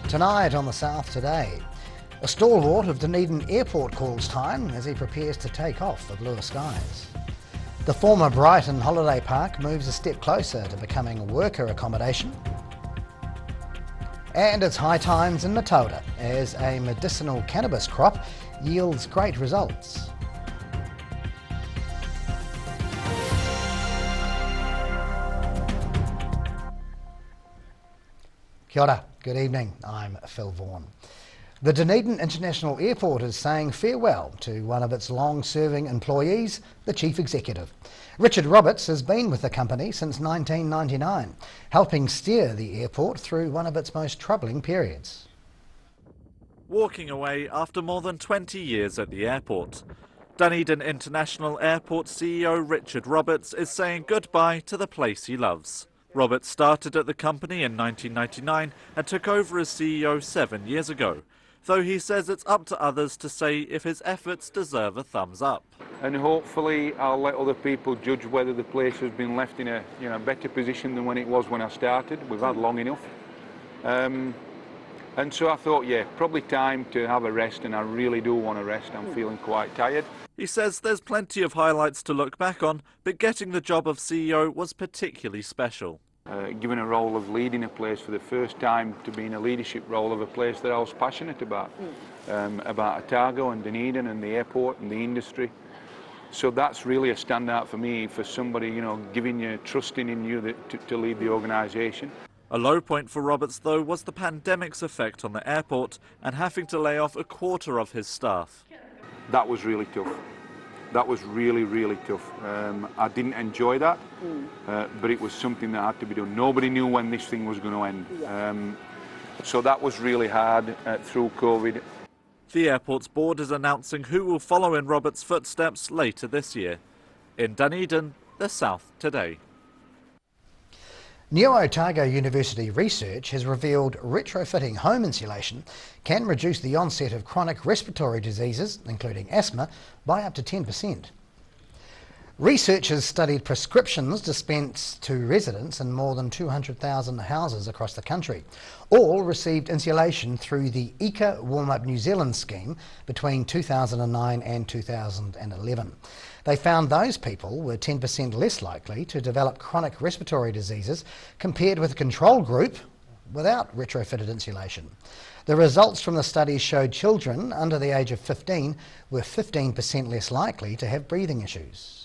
Tonight on the South Today, a stalwart of Dunedin Airport calls time as he prepares to take off for bluer skies. The former Brighton holiday park moves a step closer to becoming worker accommodation. And it's high times in Matilda as a medicinal cannabis crop yields great results. Kia ora, good evening, I'm Phil Vaughan. The Dunedin International Airport is saying farewell to one of its long-serving employees, the Chief Executive. Richard Roberts has been with the company since 1999, helping steer the airport through one of its most troubling periods. Walking away after more than 20 years at the airport, Dunedin International Airport CEO Richard Roberts is saying goodbye to the place he loves. Roberts started at the company in 1999 and took over as CEO 7 years ago, though he says it's up to others to say if his efforts deserve a thumbs up. And hopefully I'll let other people judge whether the place has been left in a better position than when it was when I started. We've had long enough. And so I thought, yeah, probably time to have a rest, and I really do want to rest. I'm feeling quite tired. He says there's plenty of highlights to look back on, but getting the job of CEO was particularly special. Given a role of leading a place for the first time to be in a leadership role of a place that I was passionate about Otago and Dunedin and the airport and the industry. So that's really a standout for me, for somebody, giving you, trusting in you to lead the organisation. A low point for Roberts, though, was the pandemic's effect on the airport and having to lay off a quarter of his staff. That was really tough. That was really, really tough. I didn't enjoy that, but it was something that had to be done. Nobody knew when this thing was going to end. So that was really hard through COVID. The airport's board is announcing who will follow in Roberts' footsteps later this year. In Dunedin, the South Today. New Otago University research has revealed retrofitting home insulation can reduce the onset of chronic respiratory diseases, including asthma, by up to 10%. Researchers studied prescriptions dispensed to residents in more than 200,000 houses across the country. All received insulation through the Eka Warm Up New Zealand scheme between 2009 and 2011. They found those people were 10% less likely to develop chronic respiratory diseases compared with a control group without retrofitted insulation. The results from the study showed children under the age of 15 were 15% less likely to have breathing issues.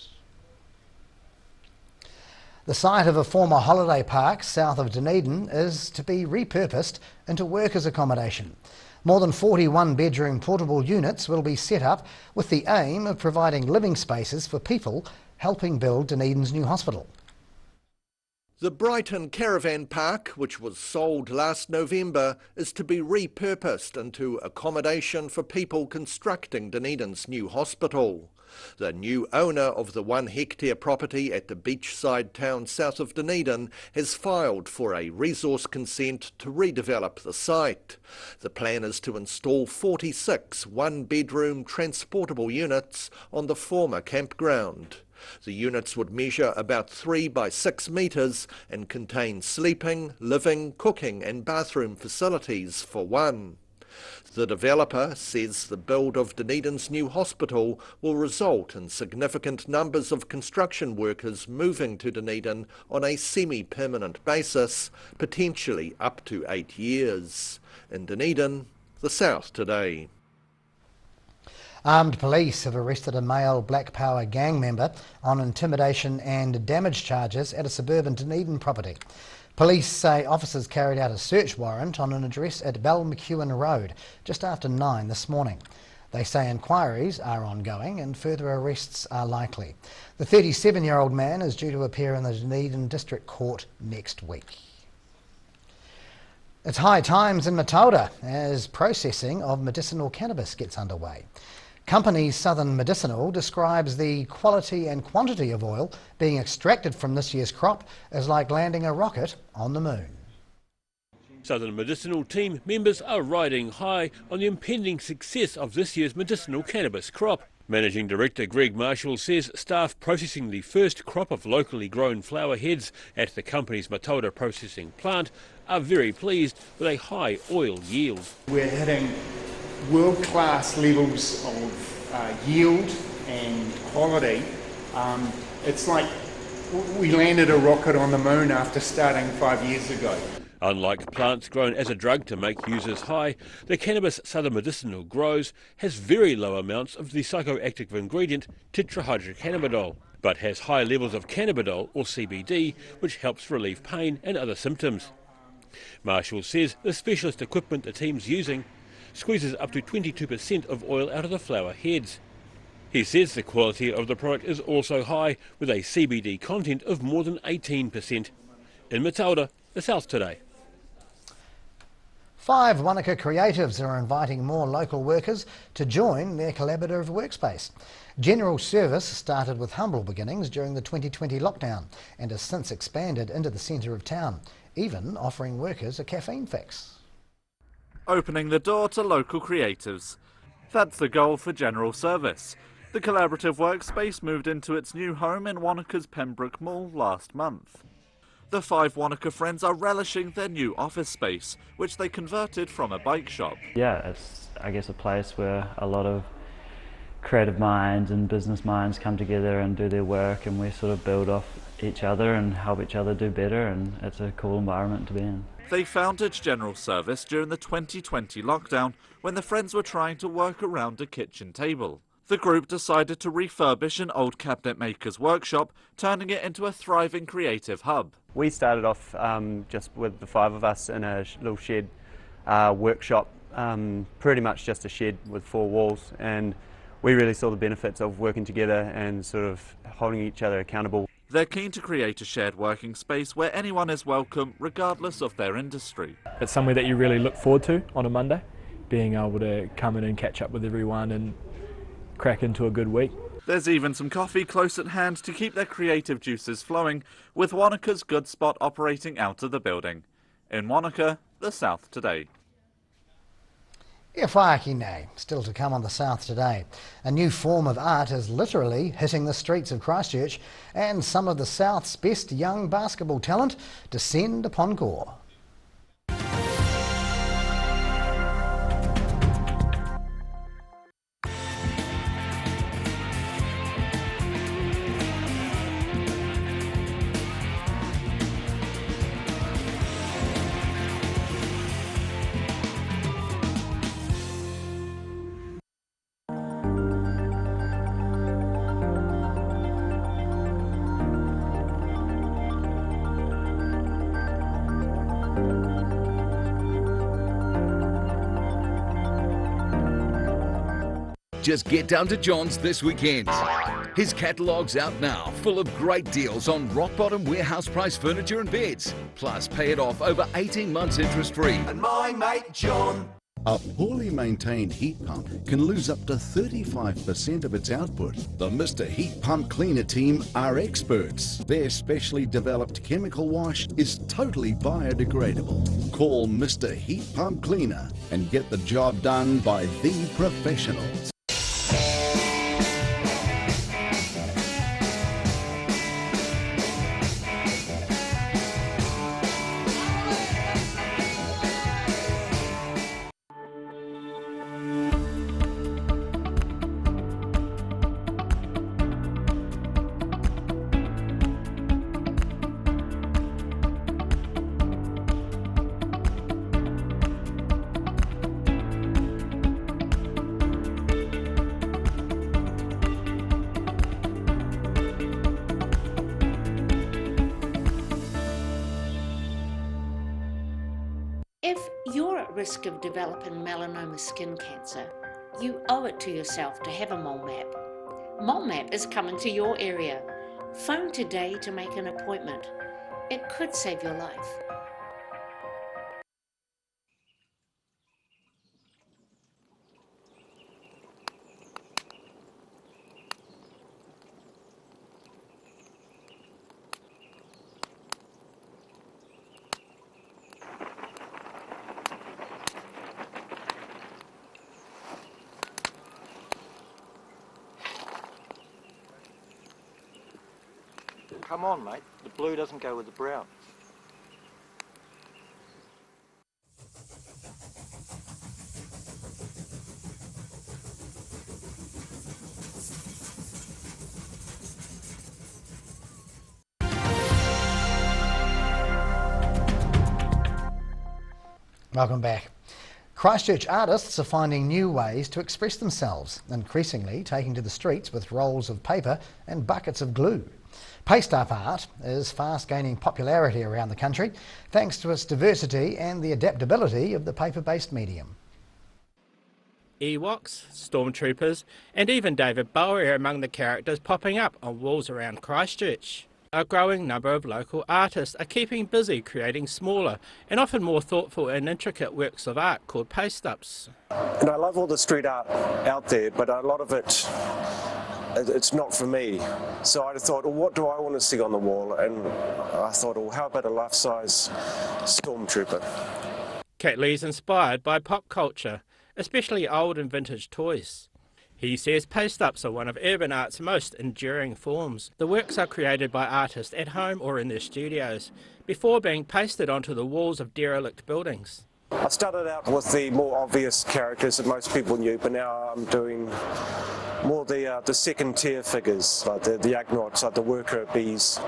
The site of a former holiday park south of Dunedin is to be repurposed into workers' accommodation. More than 41 bedroom portable units will be set up with the aim of providing living spaces for people helping build Dunedin's new hospital. The Brighton Caravan Park, which was sold last November, is to be repurposed into accommodation for people constructing Dunedin's new hospital. The new owner of the 1 hectare property at the beachside town south of Dunedin has filed for a resource consent to redevelop the site. The plan is to install 46 one-bedroom transportable units on the former campground. The units would measure about 3 by 6 metres and contain sleeping, living, cooking and bathroom facilities for one. The developer says the build of Dunedin's new hospital will result in significant numbers of construction workers moving to Dunedin on a semi-permanent basis, potentially up to 8 years. In Dunedin, the South Today. Armed police have arrested a male Black Power gang member on intimidation and damage charges at a suburban Dunedin property. Police say officers carried out a search warrant on an address at Balmcewen Road just after 9 this morning. They say inquiries are ongoing and further arrests are likely. The 37-year-old man is due to appear in the Dunedin District Court next week. It's high times in Matilda as processing of medicinal cannabis gets underway. Company Southern Medicinal describes the quality and quantity of oil being extracted from this year's crop as like landing a rocket on the moon. Southern Medicinal team members are riding high on the impending success of this year's medicinal cannabis crop. Managing Director Greg Marshall says staff processing the first crop of locally grown flower heads at the company's Matilda processing plant are very pleased with a high oil yield. We're hitting world-class levels of yield and quality. It's like we landed a rocket on the moon after starting 5 years ago. Unlike plants grown as a drug to make users high, the cannabis Southern Medicinal grows has very low amounts of the psychoactive ingredient tetrahydrocannabinol, but has high levels of cannabidiol or CBD, which helps relieve pain and other symptoms. Marshall says the specialist equipment the team's using squeezes up to 22% of oil out of the flower heads. He says the quality of the product is also high, with a CBD content of more than 18%. In Matilda, the South Today. 5 Wanaka creatives are inviting more local workers to join their collaborative workspace. General service started with humble beginnings during the 2020 lockdown and has since expanded into the centre of town, even offering workers a caffeine fix. Opening the door to local creatives. That's the goal for General Service. The collaborative workspace moved into its new home in Wanaka's Pembroke Mall last month. The 5 Wanaka friends are relishing their new office space, which they converted from a bike shop. Yeah, it's, I guess, a place where a lot of creative minds and business minds come together and do their work, and we sort of build off each other and help each other do better, and it's a cool environment to be in. They founded General Service during the 2020 lockdown when the friends were trying to work around a kitchen table. The group decided to refurbish an old cabinet maker's workshop, turning it into a thriving creative hub. We started off just with the 5 of us in a little shed workshop, pretty much just a shed with 4 walls, and we really saw the benefits of working together and sort of holding each other accountable. They're keen to create a shared working space where anyone is welcome, regardless of their industry. It's somewhere that you really look forward to on a Monday, being able to come in and catch up with everyone and crack into a good week. There's even some coffee close at hand to keep their creative juices flowing, with Wanaka's Good Spot operating out of the building. In Wanaka, the South Today. E whāki nei, still to come on the South Today. A new form of art is literally hitting the streets of Christchurch, and some of the South's best young basketball talent descend upon Gore. Just get down to John's this weekend. His catalogue's out now, full of great deals on rock-bottom warehouse price furniture and beds. Plus, pay it off over 18 months interest-free. And my mate John. A poorly maintained heat pump can lose up to 35% of its output. The Mr. Heat Pump Cleaner team are experts. Their specially developed chemical wash is totally biodegradable. Call Mr. Heat Pump Cleaner and get the job done by the professionals. If you're at risk of developing melanoma skin cancer, you owe it to yourself to have a mole map. Mole map is coming to your area. Phone today to make an appointment. It could save your life. come on, mate. The blue doesn't go with the brown. Welcome back. Christchurch artists are finding new ways to express themselves, increasingly taking to the streets with rolls of paper and buckets of glue. Paste-up art is fast gaining popularity around the country thanks to its diversity and the adaptability of the paper-based medium. Ewoks, stormtroopers and even David Bowie are among the characters popping up on walls around Christchurch. A growing number of local artists are keeping busy creating smaller and often more thoughtful and intricate works of art called paste-ups. And I love all the street art out there, but a lot of it's not for me. So I thought, well, what do I want to see on the wall? And I thought, well, how about a life-size stormtrooper? Cat Lee's inspired by pop culture, especially old and vintage toys. He says paste-ups are one of urban art's most enduring forms. The works are created by artists at home or in their studios, before being pasted onto the walls of derelict buildings. I started out with the more obvious characters that most people knew, but now I'm doing more the second-tier figures, like the Agnaughts, like the worker bees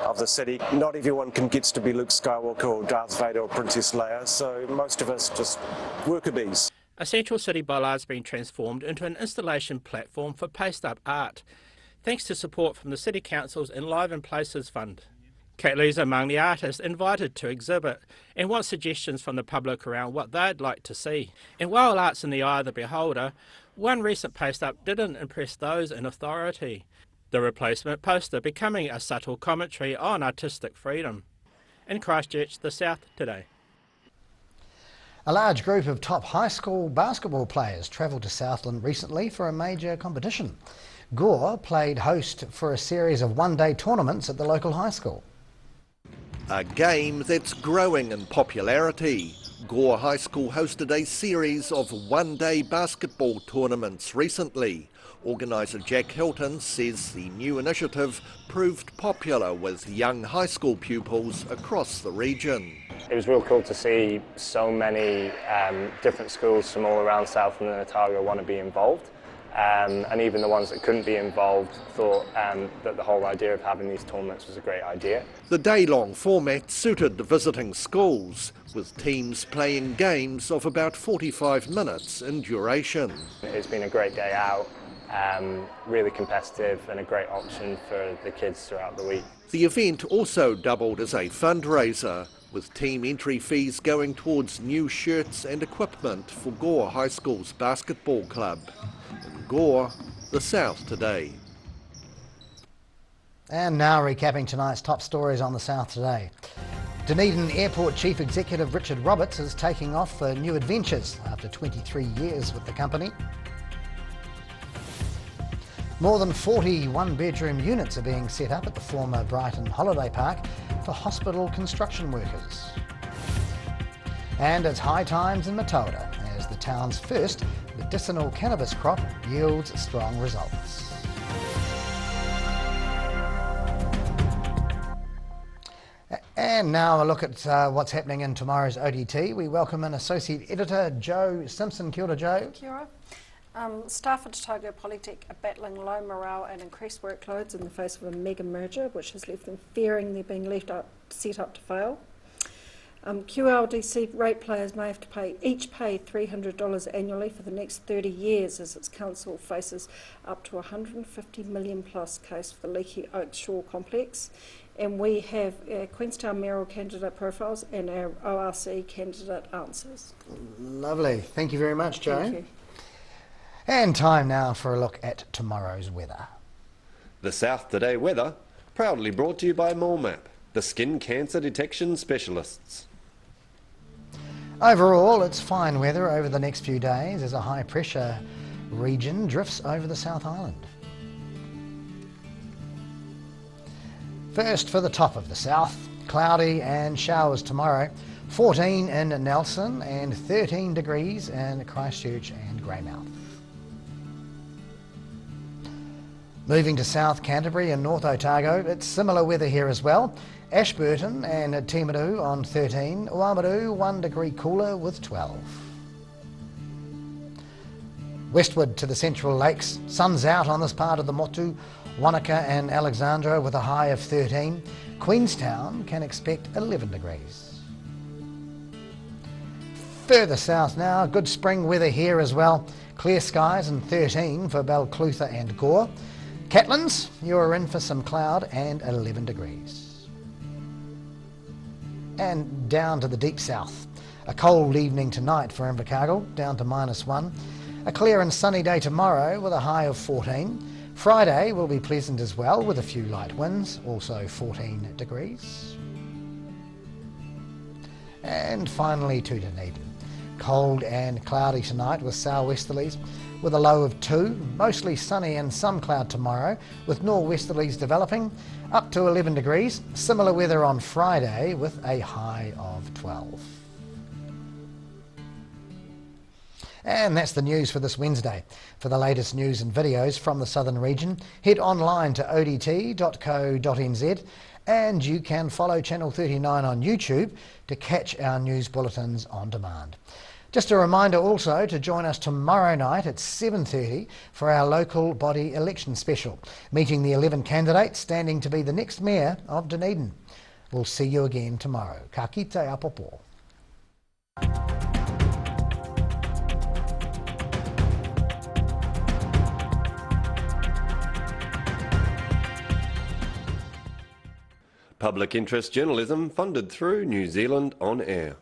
of the city. Not everyone gets to be Luke Skywalker or Darth Vader or Princess Leia, so most of us just worker bees. A central city bollard's been transformed into an installation platform for paste-up art, thanks to support from the City Council's Enliven Places Fund. Cat Lee's among the artists invited to exhibit and wants suggestions from the public around what they'd like to see. And while art's in the eye of the beholder, one recent paste-up didn't impress those in authority, the replacement poster becoming a subtle commentary on artistic freedom. In Christchurch, the South today. A large group of top high school basketball players travelled to Southland recently for a major competition. Gore played host for a series of one-day tournaments at the local high school. A game that's growing in popularity. Gore High School hosted a series of one-day basketball tournaments recently. Organiser Jack Hilton says the new initiative proved popular with young high school pupils across the region. It was real cool to see so many different schools from all around Southland and Otago want to be involved. And even the ones that couldn't be involved thought that the whole idea of having these tournaments was a great idea. The day-long format suited the visiting schools, with teams playing games of about 45 minutes in duration. It's been a great day out, really competitive and a great option for the kids throughout the week. The event also doubled as a fundraiser, with team entry fees going towards new shirts and equipment for Gore High School's basketball club. In Gore, the South today. And now recapping tonight's top stories on the South today. Dunedin Airport Chief Executive Richard Roberts is taking off for new adventures after 23 years with the company. More than 40 one-bedroom units are being set up at the former Brighton Holiday Park for hospital construction workers. And it's high times in Matilda as the town's first medicinal cannabis crop yields strong results. And now a look at what's happening in tomorrow's ODT. We welcome in Associate Editor Joe Simpson. Kia ora, Joe. Kia ora. Staff at Otago Polytech are battling low morale and increased workloads in the face of a mega merger, which has left them fearing they're being set up to fail. QLDC ratepayers may have to each pay $300 annually for the next 30 years as its council faces up to $150 million plus case for the Leaky Oak Shore complex. And we have Queenstown mayoral candidate profiles and our ORC candidate answers. Lovely. Thank you very much, Joe. Thank you. And time now for a look at tomorrow's weather. The South Today weather, proudly brought to you by MoleMap, the skin cancer detection specialists. Overall, it's fine weather over the next few days as a high pressure region drifts over the South Island. First for the top of the south, cloudy and showers tomorrow, 14 in Nelson and 13 degrees in Christchurch and Greymouth. Moving to South Canterbury and North Otago, it's similar weather here as well. Ashburton and Timaru on 13, Oamaru 1 degree cooler with 12. Westward to the Central Lakes, sun's out on this part of the Motu, Wanaka and Alexandra with a high of 13. Queenstown can expect 11 degrees. Further south now, good spring weather here as well. Clear skies and 13 for Balclutha and Gore. Catlins, you're in for some cloud and 11 degrees. And down to the deep south. A cold evening tonight for Invercargill, down to -1. A clear and sunny day tomorrow with a high of 14. Friday will be pleasant as well with a few light winds, also 14 degrees. And finally to Dunedin. Cold and cloudy tonight with southwesterlies with a low of 2. Mostly sunny and some cloud tomorrow with northwesterlies developing up to 11 degrees. Similar weather on Friday with a high of 12. And that's the news for this Wednesday. For the latest news and videos from the southern region, head online to odt.co.nz and you can follow Channel 39 on YouTube to catch our news bulletins on demand. Just a reminder also to join us tomorrow night at 7:30 for our local body election special, meeting the 11 candidates standing to be the next mayor of Dunedin. We'll see you again tomorrow. Ka kite apopo. Public interest journalism funded through New Zealand On Air.